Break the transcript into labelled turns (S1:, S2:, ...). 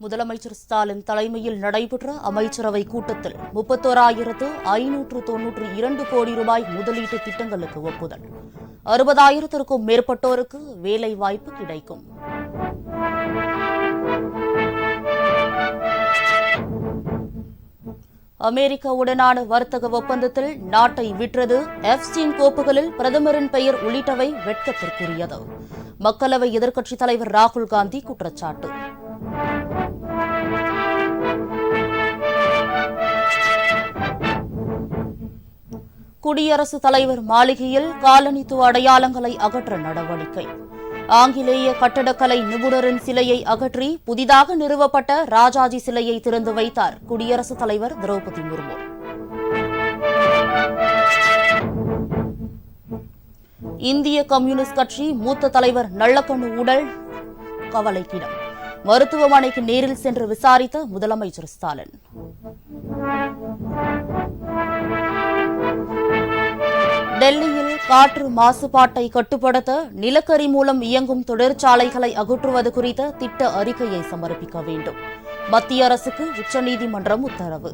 S1: முதலமைச்சர் ஸ்டாலின் தலைமையில் நடைபெற்ற அமைச்சரவை கூட்டத்தில் 31,592 கோடி ரூபாய் முதலீட்டு திட்டங்களுக்கு ஒப்புதல். 60,000க்கும் மேற்பட்டோருக்கு வேலைவாய்ப்பு கிடைக்கும். அமெரிக்காவுடனான வர்த்தக ஒப்பந்தத்தில் நாட்டை விற்றது, எப்ஸ்டீன் கோப்புகளில் பிரதமரின் பெயர் உள்ளிட்டவை வெட்கத்திற்குரியது. மக்களவை எதிர்க்கட்சித் தலைவர் ராகுல் காந்தி குற்றச்சாட்டு. குடியரசுத் தலைவர் மாளிகையில் காலனித்துவ அடையாளங்களை அகற்ற நடவடிக்கை. ஆங்கிலேய கட்டடக்கலை நிபுணரின் சிலையை அகற்றி புதிதாக நிறுவப்பட்ட ராஜாஜி சிலையை திறந்து வைத்தார் குடியரசுத் தலைவர் திரௌபதி முர்மு. இந்திய கம்யூனிஸ்ட் கட்சி மூத்த தலைவர் நல்லக்கண்ணு உடல் கவலைக்கிடம். மருத்துவமனைக்கு நேரில் சென்று விசாரித்த முதலமைச்சர் ஸ்டாலின். டெல்லியில் காற்று மாசுபாட்டை கட்டுப்படுத்த நிலக்கரி மூலம் இயங்கும் தொழிற்சாலைகளை அகற்றுவது குறித்த திட்ட அறிக்கையை சமர்ப்பிக்க வேண்டும். மத்திய அரசுக்கு உச்சநீதிமன்றம் உத்தரவு.